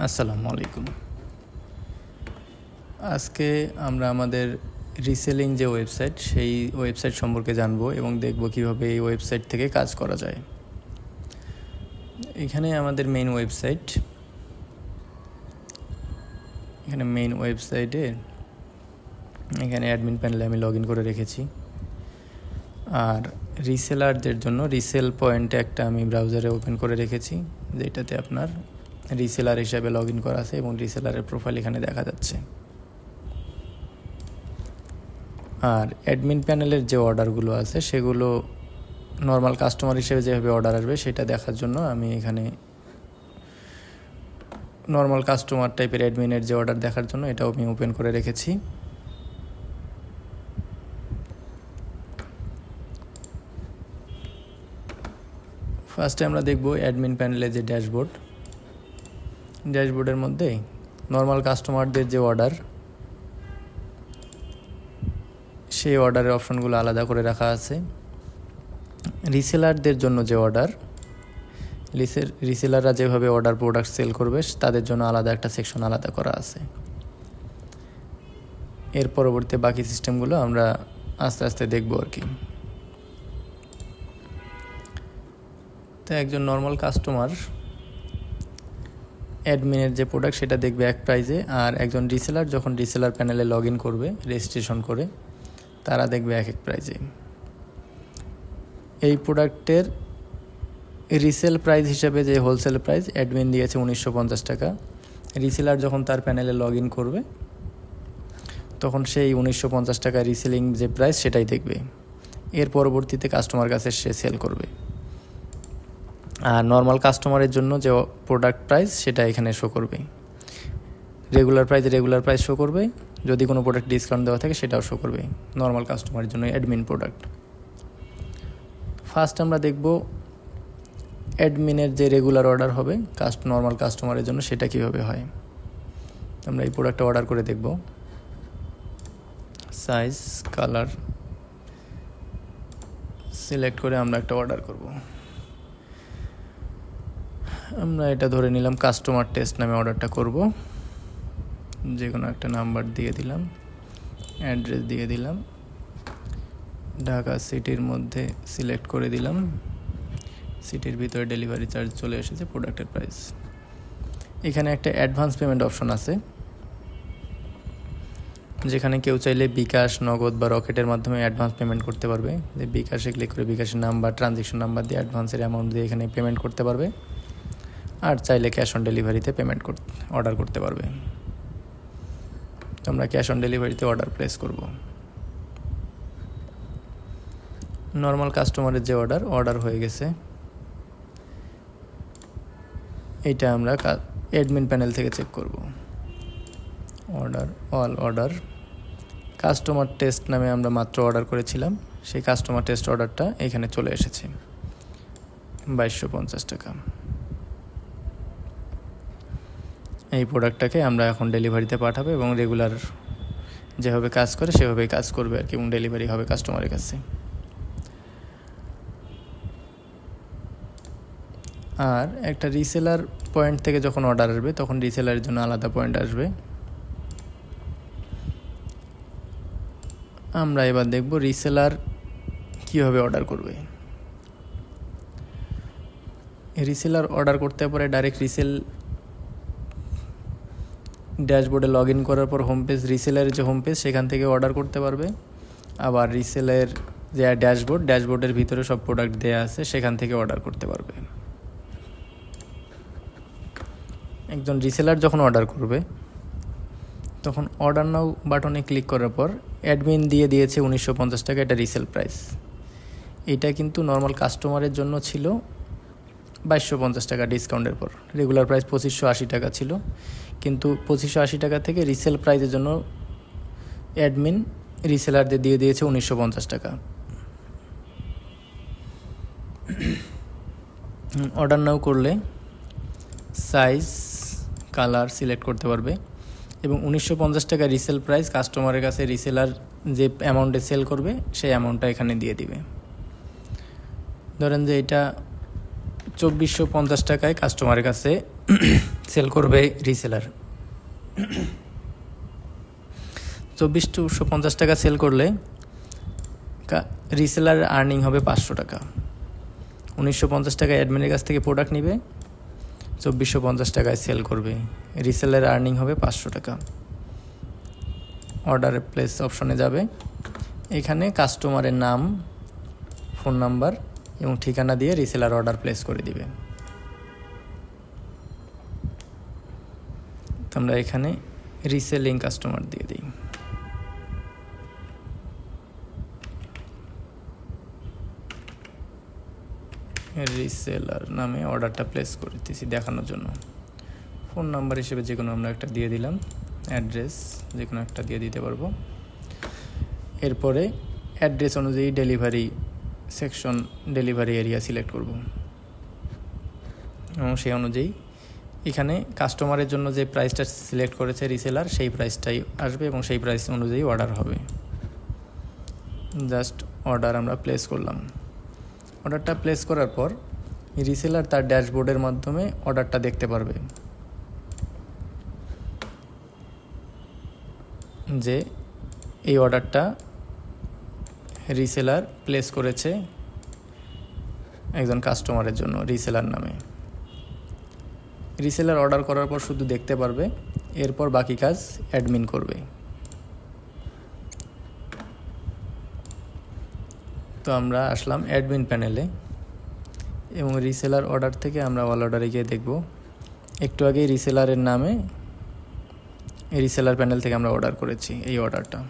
আসসালামু আলাইকুম। আজকে আমরা আমাদের রিসেলিং যে ওয়েবসাইট সেই ওয়েবসাইট সম্পর্কে জানবো এবং দেখব কিভাবে এই ওয়েবসাইট থেকে কাজ করা যায়। এখানে আমাদের মেইন ওয়েবসাইট, এখানে মেইন ওয়েবসাইটে এখানে অ্যাডমিন প্যানেলে আমি লগ ইন করে রেখেছি। আর রিসেলারদের জন্য রিসেল পয়েন্টে একটা আমি ব্রাউজারে ওপেন করে রেখেছি, যেটাতে আপনার রিসেলার হিসাবে লগ ইন করা আছে এবং রিসেলারের প্রোফাইল এখানে দেখা যাচ্ছে। আর অ্যাডমিন প্যানেলের যে অর্ডারগুলো আছে সেগুলো নর্মাল কাস্টমার হিসেবে যেভাবে অর্ডার আসবে সেটা দেখার জন্য আমি এখানে নর্মাল কাস্টমার টাইপের অ্যাডমিনের যে অর্ডার দেখার জন্য এটাও আমি ওপেন করে রেখেছি। ফার্স্টে আমরা দেখব অ্যাডমিন প্যানেলের যে ড্যাশবোর্ডের মধ্যে নর্মাল কাস্টমারদের যে অর্ডার, সেই অর্ডারের অপশনগুলো আলাদা করে রাখা আছে। রিসেলারদের জন্য যে অর্ডার, রিসেলাররা যেভাবে প্রোডাক্ট সেল করবে তাদের জন্য আলাদা একটা সেকশন আলাদা করা আছে। এর পরবর্তী বাকি সিস্টেমগুলো আমরা আস্তে আস্তে দেখব আর কি। তো একজন নর্মাল কাস্টমার অ্যাডমিনের যে প্রোডাক্ট সেটা দেখবে এক প্রাইজে, আর একজন রিসেলার যখন রিসেলার প্যানেলে লগ ইন করবে রেজিস্ট্রেশন করে তারা দেখবে এক প্রাইজে। এই প্রোডাক্টের রিসেল প্রাইস হিসাবে যে হোলসেল প্রাইস অ্যাডমিন দিয়েছে 1950 টাকা, রিসেলার যখন তার প্যানেলে লগ ইন করবে তখন সেই 1950 টাকা রিসেলিং যে প্রাইস সেটাই দেখবে। এর পরবর্তীতে কাস্টমার কাছে সে সেল করবে। আর নর্মাল কাস্টমারের জন্য যে প্রোডাক্ট প্রাইস সেটা এখানে শো করবে। রেগুলার প্রাইস শো করবে, যদি কোনো প্রোডাক্ট ডিসকাউন্ট দেওয়া থাকে সেটাও শো করবে নর্মাল কাস্টমারের জন্য অ্যাডমিন প্রোডাক্ট। ফার্স্ট আমরা দেখব অ্যাডমিনের যে রেগুলার অর্ডার হবে নর্মাল কাস্টমারের জন্য সেটা কীভাবে হয়। আমরা এই প্রোডাক্টটা অর্ডার করে দেখব। সাইজ, কালার সিলেক্ট করে আমরা একটা অর্ডার করব। আমরা এটা ধরে নিলাম কাস্টমার টেস্ট নামে অর্ডারটা করব। যে কোনো একটা নাম্বার দিয়ে দিলাম, অ্যাড্রেস দিয়ে দিলাম, ঢাকা সিটির মধ্যে সিলেক্ট করে দিলাম। সিটির ভিতরে ডেলিভারি চার্জ চলে এসেছে, প্রোডাক্টের প্রাইস। এখানে একটা অ্যাডভান্স পেমেন্ট অপশন আছে, যেখানে কেউ চাইলে বিকাশ, নগদ বা রকেটের মাধ্যমে অ্যাডভান্স পেমেন্ট করতে পারবে। যে বিকাশে ক্লিক করে বিকাশের নাম্বার, ট্রানজ্যাকশন নাম্বার দিয়ে অ্যাডভান্সের অ্যামাউন্ট দিয়ে এখানে পেমেন্ট করতে পারবে। আর চাইলে ক্যাশ অন ডেলিভারিতে অর্ডার করতে পারবে। তো আমরা ক্যাশ অন ডেলিভারিতে অর্ডার প্লেস করব। নর্মাল কাস্টমারের যে অর্ডার হয়ে গেছে, এইটা আমরা অ্যাডমিন প্যানেল থেকে চেক করব। অর্ডার কাস্টমার টেস্ট নামে আমরা মাত্র অর্ডার করেছিলাম, সেই কাস্টমার টেস্ট অর্ডারটা এখানে চলে এসেছে 2250 টাকা। এই প্রোডাক্টটাকে আমরা এখন ডেলিভারিতে পাঠাবো এবং রেগুলার যেভাবে কাজ করে সেভাবেই কাজ করবে আর কি, এবং ডেলিভারি হবে কাস্টমারের কাছে। আর একটা রিসেলার পয়েন্ট থেকে যখন অর্ডার আসবে তখন রিসেলারের জন্য আলাদা পয়েন্ট আসবে। আমরা এবার দেখব রিসেলার কীভাবে অর্ডার করবে। রিসেলার অর্ডার করতে পারে ডাইরেক্ট রিসেল ড্যাশবোর্ডে লগ ইন করার পর রিসেলারের যে হোম পেজ সেখান থেকে অর্ডার করতে পারবে। আবার রিসেলের যে ড্যাশবোর্ডের ভিতরে সব প্রোডাক্ট দেওয়া আছে সেখান থেকে অর্ডার করতে পারবে। একজন রিসেলার যখন অর্ডার করবে তখন অর্ডার নাও বাটনে ক্লিক করার পর অ্যাডমিন দিয়েছে 1950 টাকা, এটা রিসেল প্রাইস। এটা কিন্তু নর্মাল কাস্টমারের জন্য ছিল 2250 টাকা ডিসকাউন্টের পর। রেগুলার প্রাইস 2580 টাকা ছিল, কিন্তু 2580 টাকা থেকে রিসেল প্রাইসের জন্য অ্যাডমিন রিসেলারদের দিয়েছে 1950 টাকা। অর্ডার নাও করলে সাইজ, কালার সিলেক্ট করতে পারবে এবং 1950 টাকা রিসেল প্রাইস কাস্টমারের কাছে রিসেলার যে অ্যামাউন্টে সেল করবে সেই অ্যামাউন্টটা এখানে দিয়ে দিবে। ধরেন যে এটা 2450 টাকায় কাস্টমারের কাছে সেল করবে রিসেলার। 2450 টাকা সেল করলে রিসেলার আর্নিং হবে 500 টাকা। 1950 টাকা অ্যাডমিনের কাছ থেকে প্রোডাক্ট নিবে, 2450 টাকায় সেল করবে, রিসেলার আর্নিং হবে 500 টাকা। অর্ডার প্লেস অপশনে যাবে, এখানে কাস্টমারের নাম, ফোন নাম্বার এবং ঠিকানা দিয়ে রিসেলার অর্ডার প্লেস করে দিবে। তো আমরা এখানে রিসেলিং কাস্টমার দিয়ে দিই। রিসেলার নামে অর্ডারটা প্লেস করে দিয়েছি দেখানোর জন্য। ফোন নাম্বার হিসেবে যে কোনো আমরা একটা দিয়ে দিলাম, অ্যাড্রেস যে কোনো একটা দিয়ে দিতে পারবো। এরপরে অ্যাড্রেস অনুযায়ী delivery section, delivery area select করব এবং সেই অনুযায়ী এখানে কাস্টমারের জন্য যে প্রাইসটা সিলেক্ট করেছে রিসেলার সেই প্রাইসটাই আসবে এবং সেই প্রাইস অনুযায়ী অর্ডার হবে। জাস্ট অর্ডার আমরা প্লেস করলাম। অর্ডারটা প্লেস করার পর রিসেলার তার ড্যাশবোর্ডের মাধ্যমে অর্ডারটা দেখতে পারবে যে এই অর্ডারটা রিসেলার প্লেস করেছে একজন কাস্টমারের জন্য রিসেলার নামে। রিসেলার অর্ডার করার পর শুধু দেখতে পারবে, এরপর বাকি কাজ অ্যাডমিন করবে। তো আমরা আসলাম অ্যাডমিন প্যানেলে এবং রিসেলার অর্ডার থেকে আমরা অল অর্ডারে গিয়ে দেখব। একটু আগেই রিসেলারের নামে রিসেলার প্যানেল থেকে আমরা অর্ডার করেছি এই অর্ডারটা।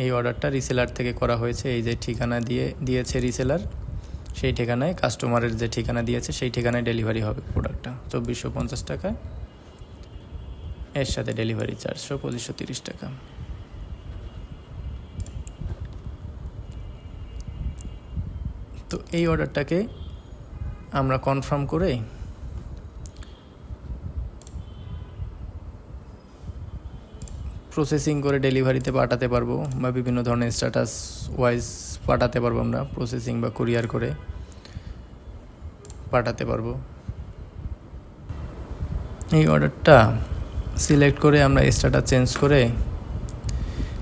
এই অর্ডারটা রিসেলার থেকে করা হয়েছে। এই যে ঠিকানা দিয়েছে রিসেলার, সেই ঠিকানায় কাস্টমারের যে ঠিকানা দিয়েছে সেই ঠিকানায় ডেলিভারি হবে প্রোডাক্টটা 2450 টাকায়, এর সাথে ডেলিভারি চার্জ 2530 টাকা। তো এই অর্ডারটাকে আমরা কনফার্ম করে প্রসেসিং করে ডেলিভারিতে পাঠাতে পারবো বা বিভিন্ন ধরনের স্ট্যাটাস ওয়াইজ পাঠাতে পারবো, আমরা প্রসেসিং বা কুরিয়ার করে পাঠাতে পারবো। এই অর্ডারটা সিলেক্ট করে আমরা স্ট্যাটাস চেঞ্জ করে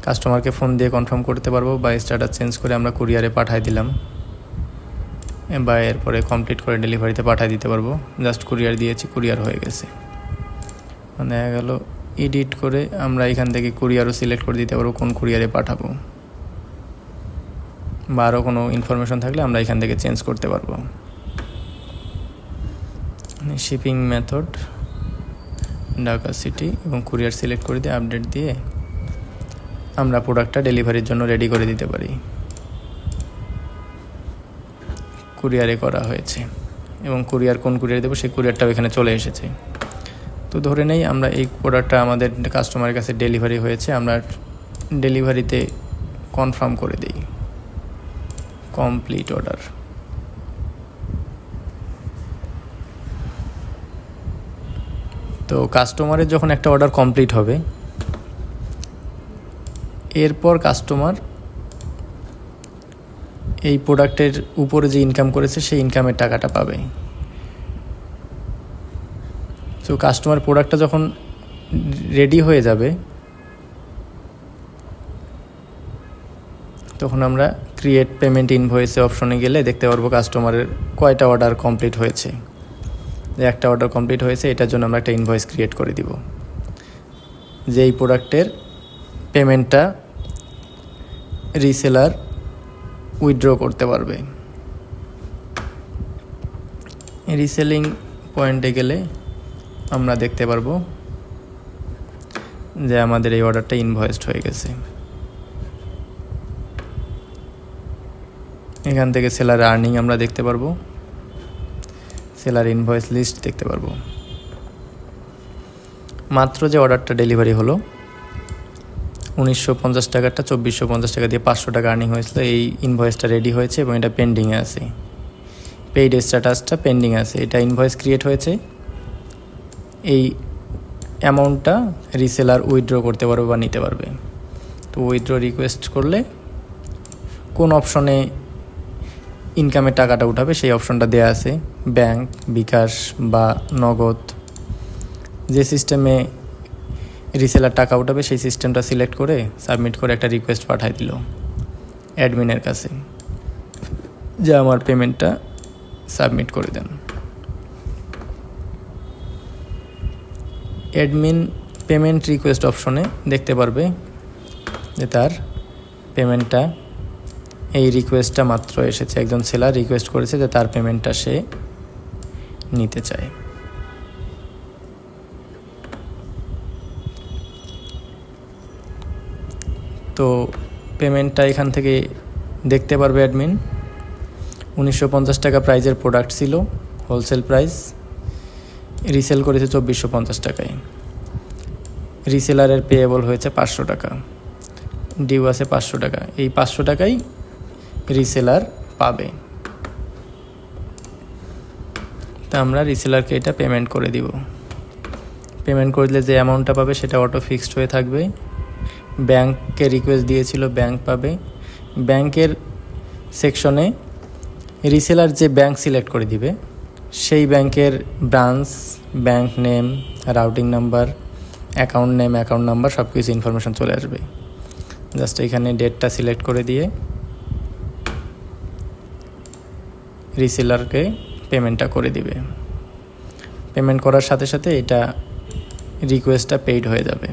কাস্টমারকে ফোন দিয়ে কনফার্ম করতে পারবো বা স্ট্যাটাস চেঞ্জ করে আমরা কুরিয়ারে পাঠিয়ে দিলাম বা এরপরে কমপ্লিট করে ডেলিভারিতে পাঠিয়ে দিতে পারবো। জাস্ট কুরিয়ার দিয়েছি, কুরিয়ার হয়ে গেছে। মানে দেখা গেল এডিট করে আমরা এখান থেকে কুরিয়ারও সিলেক্ট করে দিতে পারবো কোন কুরিয়ারে পাঠাবো, বা আরও কোনো ইনফরমেশন থাকলে আমরা এখান থেকে চেঞ্জ করতে পারবো। শিপিং মেথড ঢাকা সিটি এবং কুরিয়ার সিলেক্ট করে দিয়ে আপডেট দিয়ে আমরা প্রোডাক্টটা ডেলিভারির জন্য রেডি করে দিতে পারি। কুরিয়ারে করা হয়েছে এবং কুরিয়ার কোন কুরিয়ার দেবো সেই কুরিয়ারটাও এখানে চলে এসেছে। তো ধরে নেই আমরা এই প্রোডাক্টটা আমাদের কাস্টমারের কাছে ডেলিভারি হয়েছে, আমরা ডেলিভারিতে কনফার্ম করে দিই কমপ্লিট অর্ডার। তো কাস্টমারের যখন একটা অর্ডার কমপ্লিট হবে, এরপর কাস্টমার এই প্রোডাক্টের উপরে যে ইনকাম করেছে সেই ইনকামের টাকাটা পাবে। তো কাস্টমার প্রোডাক্টটা যখন রেডি হয়ে যাবে তখন আমরা ক্রিয়েট পেমেন্ট ইনভয়েসে অপশনে গেলে দেখতে পারবো কাস্টমারের কয়টা অর্ডার কমপ্লিট হয়েছে। যে একটা অর্ডার কমপ্লিট হয়েছে এটার জন্য আমরা একটা ইনভয়েস ক্রিয়েট করে দিব, যে এই প্রোডাক্টের পেমেন্টটা রিসেলার উইথড্র করতে পারবে। রিসেলিং পয়েন্টে গেলে আমরা দেখতে পারবো যে আমাদের এই অর্ডারটা ইনভয়েসড হয়ে গেছে। এখান থেকে সেলার আর্নিং আমরা দেখতে পারবো, সেলার ইনভয়েস লিস্ট দেখতে পারবো। মাত্র যে অর্ডারটা ডেলিভারি হলো 1950 টাকাটা 2450 টাকা দিয়ে 500 টাকা আর্নিং হয়েছিল, এই ইনভয়েসটা রেডি হয়েছে এবং এটা পেন্ডিংয়ে আছে। পেইড স্ট্যাটাসটা পেন্ডিং আছে, এটা ইনভয়েস ক্রিয়েট হয়েছে। এই অ্যামাউন্টটা রিসেলার উইথড্র করতে পারবে বা নিতে পারবে। তো উইথড্র রিকোয়েস্ট করলে কোন অপশনে ইনকামের টাকাটা উঠাবে সেই অপশনটা দেওয়া আছে, ব্যাংক, বিকাশ বা নগদ। যে সিস্টেমে রিসেলার টাকা উঠাবে সেই সিস্টেমটা সিলেক্ট করে সাবমিট করে একটা রিকোয়েস্ট পাঠাই দিল অ্যাডমিনের কাছে যে আমার পেমেন্টটা সাবমিট করে দেন। অ্যাডমিন পেমেন্ট রিকোয়েস্ট অপশনে দেখতে পারবে যে তার পেমেন্টটা, এই রিকোয়েস্টটা মাত্র এসেছে, একজন সেলার রিকোয়েস্ট করেছে যে তার পেমেন্টটা সে নিতে চায়। তো পেমেন্টটা এখান থেকে দেখতে পারবে অ্যাডমিন। 1950 টাকা প্রাইজের প্রোডাক্ট ছিল, হোলসেল প্রাইস, রিসেল করেছে 2450 টাকায়। রিসেলারের পেয়েবল হয়েছে 500 টাকা, ডিউ আছে 500 টাকা। এই 500 টাকাই রিসেলার পাবে। তা আমরা রিসেলারকে এটা পেমেন্ট করে দিব। পেমেন্ট করে দিলে যে অ্যামাউন্টটা পাবে সেটা অটো ফিক্সড হয়ে থাকবে। ব্যাংককে রিকোয়েস্ট দিয়েছিল, ব্যাংক পাবে। ব্যাংকের সেকশনে রিসেলার যে ব্যাংক সিলেক্ট করে দিবে সেই ব্যাংকের branch, bank name, routing number, account name, account number সব কিছু ইনফরমেশন চলে আসবে। জাস্ট এখানে ডেটটা সিলেক্ট করে দিয়ে রিসেলারকে পেমেন্টটা করে দিবে। পেমেন্ট করার সাথে সাথে এটা রিকোয়েস্টটা পেইড হয়ে যাবে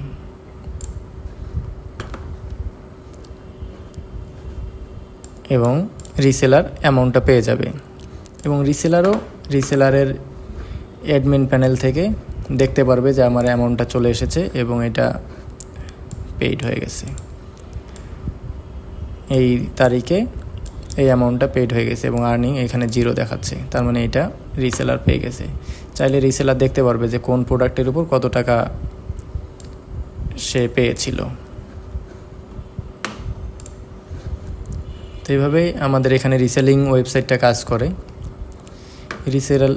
এবং রিসেলার অ্যামাউন্টটা পেয়ে যাবে। এবং রিসেলারের অ্যাডমিন প্যানেল থেকে দেখতে পারবে যে আমার অ্যামাউন্টটা চলে এসেছে এবং এটা পেইড হয়ে গেছে, এই তারিখে এই অ্যামাউন্টটা পেইড হয়ে গেছে এবং আর্নিং এখানে 0 দেখাচ্ছে, তার মানে এটা রিসেলার পেয়ে গেছে। চাইলে রিসেলার দেখতে পারবে যে কোন প্রোডাক্টের উপর কত টাকা সে পেয়েছিল। তো এইভাবেই আমাদের এখানে রিসেলিং ওয়েবসাইটটা কাজ করে। রিসেলার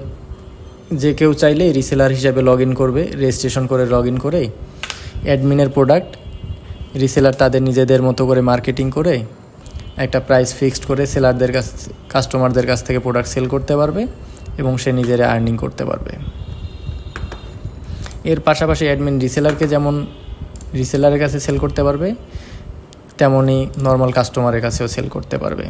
যে কেউ চাইলে রিসেলার হিসাবে লগ ইন করবে, রেজিস্ট্রেশন করে লগ ইন করে অ্যাডমিনের প্রোডাক্ট রিসেলার তাদের নিজেদের মতো করে মার্কেটিং করে একটা প্রাইস ফিক্সড করে সেলারদের কাছ, কাস্টমারদের কাছ থেকে প্রোডাক্ট সেল করতে পারবে এবং সে নিজের আর্নিং করতে পারবে। এর পাশাপাশি অ্যাডমিন রিসেলারকে যেমন রিসেলারের কাছে সেল করতে পারবে, তেমনই নর্মাল কাস্টমারের কাছেও সেল করতে পারবে।